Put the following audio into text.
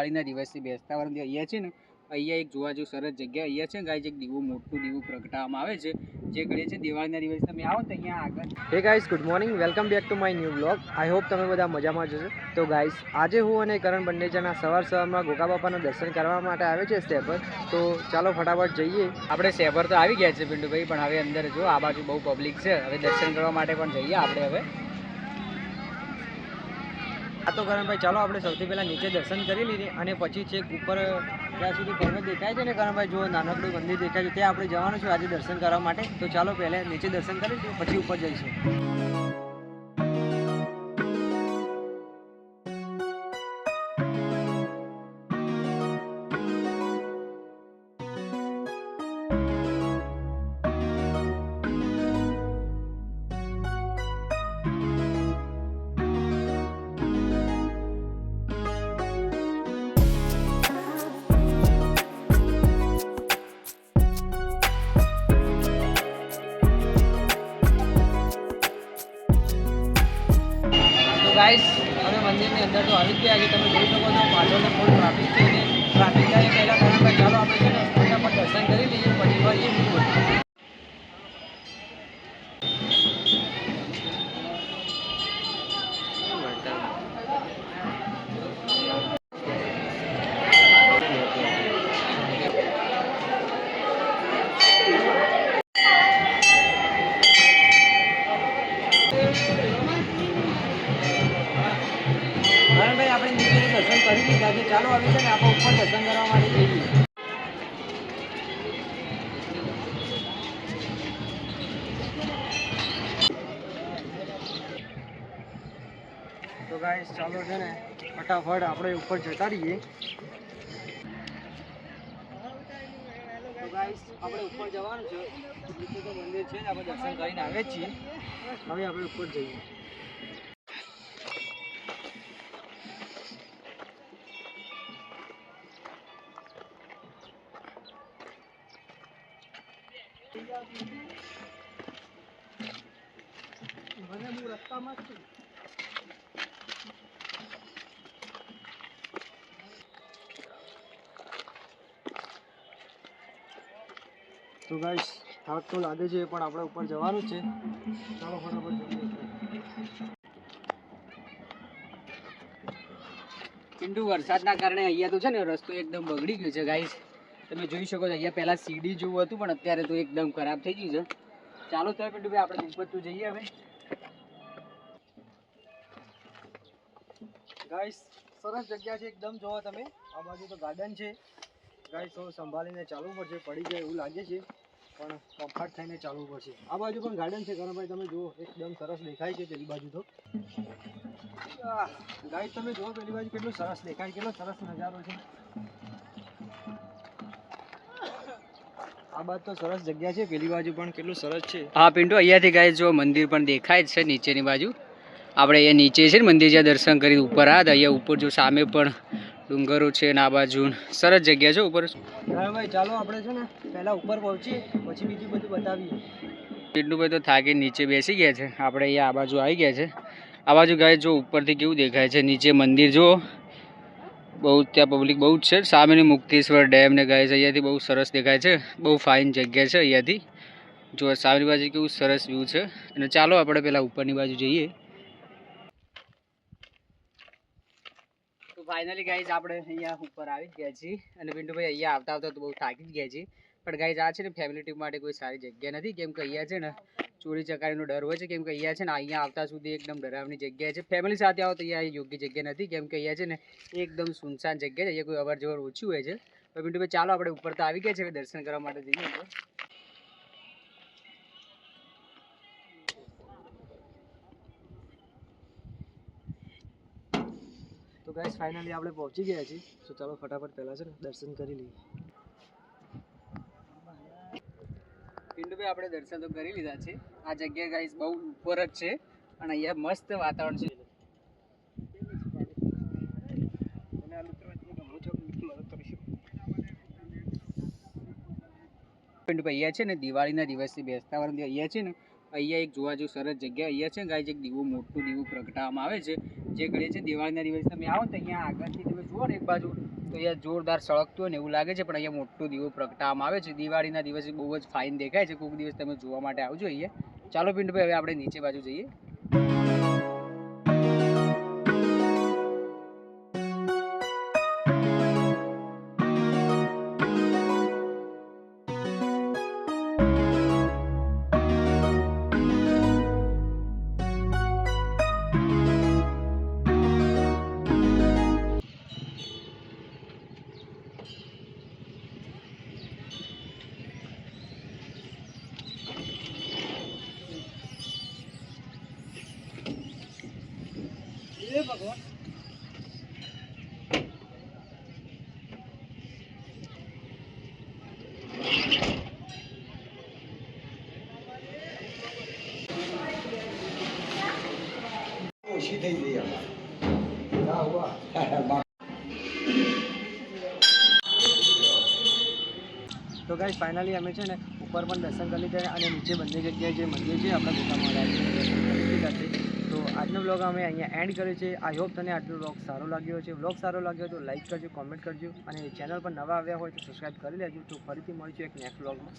દિવાળીના દિવસથી બેસતા વર્ષથી અહીંયા છે ને અહીંયા એક જોવા જેવું સરસ જગ્યા અહીંયા છે ગાઈઝ એક દીવું મોટું દીવું પ્રગટાવવામાં આવે છે જે કરીએ છે દિવાળીના દિવસે તમે આવો તો અહીંયા આગળ. Hey guys, good morning, welcome back to my new blog. I hope તમે બધા મજામાં જશો. તો ગાઈઝ, આજે હું અને કરણ બંને જણા સવારમાં ગોગા બાપાના દર્શન કરવા માટે આવે છે શહેર. તો ચાલો ફટાફટ જઈએ. આપણે શહેર તો આવી ગયા છે પિન્ટુભાઈ, પણ હવે અંદર જો આ બાજુ બહુ પબ્લિક છે, હવે દર્શન કરવા માટે પણ જઈએ આપણે હવે. આ તો કરણભાઈ, ચાલો આપણે સૌથી પહેલાં નીચે દર્શન કરી લઈએ અને પછી છેક ઉપર ત્યાં સુધી પર્વત દેખાય છે ને કરણભાઈ, જો નાનકડું મંદિર દેખાય છે ત્યાં આપણે જવાનું છે આજે દર્શન કરવા માટે. તો ચાલો પહેલાં નીચે દર્શન કરી લઈએ પછી ઉપર જઈશું. ગાઈસ, અમે મંદિરની અંદર તો આવી જ ગયા છે. તમે જોઈ શકો છો પાછળ ફૂલ ટ્રાફિક છે અને ટ્રાફિક થાય પહેલાં કરણભાઈ ચાલો આપણે છે ને ફટાફટ દર્શન કરી લઈએ પછી ફરીએ બીજું. આપણે નીચે દર્શન કરી લીધા છે, ચાલો આવી છે ને આપણે ઉપર દર્શન કરવા માટે જઈએ. તો ગાઈસ, ચાલો છે ને ફટાફટ આપણે ઉપર જતા રહીએ. તો ગાઈસ, આપણે ઉપર જવાનું છે. નીચે તો મંદિર છે ને આપણે દર્શન કરીને આવે જ છીએ. હવે આપણે ઉપર જઈએ. મને હું રસ્તામાં જ છું. તો ગાઈસ, થાક તો લાગે છે પણ આપણે ઉપર જવાનું છે. ચાલો ફટાફટ જઈએ. પિન્ટુ, વરસાદના કારણે અહીંયા તો છે ને રસ્તો એકદમ બગડી ગયો છે ગાઈસ. તમે જોઈ શકો છો અહીંયા પહેલાં સીડી જેવું હતું પણ અત્યારે તો એકદમ ખરાબ થઈ ગયું છે. ચાલો તો પિન્ટુભાઈ આપણે ઉપર તો જઈએ હવે. ગાઈસ, સરસ જગ્યા છે એકદમ. જોવો તમે, આ બાજુ તો ગાર્ડન છે. ગાઈસ, થોડું સંભાળીને ચાલવું પડશે, પડી જાય એવું લાગે છે પણ કમ્ફર્ટ થઈને ચાલવું પડશે. આ બાજુ પણ ગાર્ડન છે કરણભાઈ, તમે જુઓ એકદમ સરસ દેખાય છે પેલી બાજુ તો. ગાઈસ, તમે જુઓ પેલી બાજુ કેટલું સરસ દેખાય, કેટલો સરસ નજારો છે. આ બાજુ તો સરસ જગ્યા છે, પેલી બાજુ પણ કેટલું સરસ છે. હા પિન્ટુ, અહીંયાથી ગાઈસ જો મંદિર પણ દેખાય જ છે નીચેની બાજુ. આપણે અહીંયા નીચે છે ને મંદિર જ્યાં દર્શન કરીને ઉપર આવ્યા હતા, અહીંયા ઉપર જો સામે પણ ડુંગરો છે ને આ બાજુ સરસ જગ્યા છે ઉપર. ભાઈ, ચાલો આપણે છે ને પહેલા ઉપર પહોંચીએ પછી બીજું બધું બતાવીએ. પિન્ટુભાઈ તો થાકી નીચે બેસી ગયા છે. આપણે અહીંયા આ બાજુ આવી ગયા છે. આ બાજુ ગાય જો ઉપરથી કેવું દેખાય છે, નીચે મંદિર જો બહુ, ત્યાં પબ્લિક બહુ જ છે. સામેની મુક્તેશ્વર ડેમ ને ગાય છે અહીંયાથી બહુ સરસ દેખાય છે. બહુ ફાઇન જગ્યા છે અહીંયાથી. જો સામેની બાજુ કેવું સરસ વ્યૂ છે. અને ચાલો આપણે પેલા ઉપરની બાજુ જઈએ. તો ફાઇનલી ગાઈઝ આપણે અહીંયા ઉપર આવી જ ગયા છીએ અને પિન્ટુભાઈ અહીંયા આવતા આવતા તો બહુ થાકી જ ગયા છીએ. પણ ગાઈઝ આ છે ને ફેમિલી ટ્રીપ માટે કોઈ સારી જગ્યા નથી, કેમ કે અહીંયા છે ને ચોરી ચકારીનો ડર હોય છે. કેમ કે અહીંયા છે ને અહીંયા આવતા સુધી એકદમ ડરાવની જગ્યા છે. ફેમિલી સાથે આવો તો અહીંયા યોગ્ય જગ્યા નથી, કેમ કે અહીંયા છે ને એકદમ સુનસાન જગ્યા છે, અહીંયા કોઈ અવર જવર ઓછી હોય છે. તો પિન્ટુભાઈ ચાલો આપણે ઉપર તો આવી ગયા છે, દર્શન કરવા માટે જઈએ. તો ગાઈસ, ફાઇનલી આપણે પહોંચી ગયા છીએ. તો ચાલો ફટાફટ પહેલાં છે ને દર્શન કરી લઈએ. પિન્ટુભાઈ, આપણે દર્શન તો કરી લીધા છે. આ જગ્યા ગાઈસ બહુ ઉપર જ છે અને અહીંયા મસ્ત વાતાવરણ છે. અહીંયા છે ને દિવાળીના દિવસથી બેસતા વર્ષથી અહીંયા છે ને અહીંયા એક જોવા જેવું સરસ જગ્યા અહીંયા છે ગાઈસ, એક દીવું મોટું દીવું પ્રગટાવવામાં આવે છે જે કરીએ છે દિવાળીના દિવસે. તમે આવો તો અહીંયા આગળથી તમે જુઓ ને એક બાજુ તો અહીંયા જોરદાર સળગતું હોય ને એવું લાગે છે, પણ અહીંયા મોટો દીવો પ્રગટાવવામાં આવે છે. દિવાળીના દિવસે બહુ જ ફાઇન દેખાય છે. કોઈક દિવસ તમે જોવા માટે આવજો અહીંયા. ચાલો પિન્ટુભાઈ, હવે આપણે નીચે બાજુ જઈએ. ભગવાન, ઓછી થઈ ગઈ તો ગાઈસ ફાઇનલી અમે છે ને ઉપર પણ દર્શન કરી લીધા અને નીચે બંને જગ્યાએ જે મંદિર છે આપણા ગોતા મહારાજનું દર્શન કરી લીધા છે. તો આજનો બ્લોગ અમે અહીંયા એન્ડ કર્યો છે. આઈ હોપ તને આજનો બ્લોગ સારો લાગ્યો છે. બ્લોગ સારો લાગ્યો તો લાઈક કરજો, કોમેન્ટ કરજો અને ચેનલ પર નવા આવ્યા હોય તો સબસ્ક્રાઈબ કરી લેજો. તો ફરીથી મળીશું એક નેક્સ્ટ બ્લોગમાં.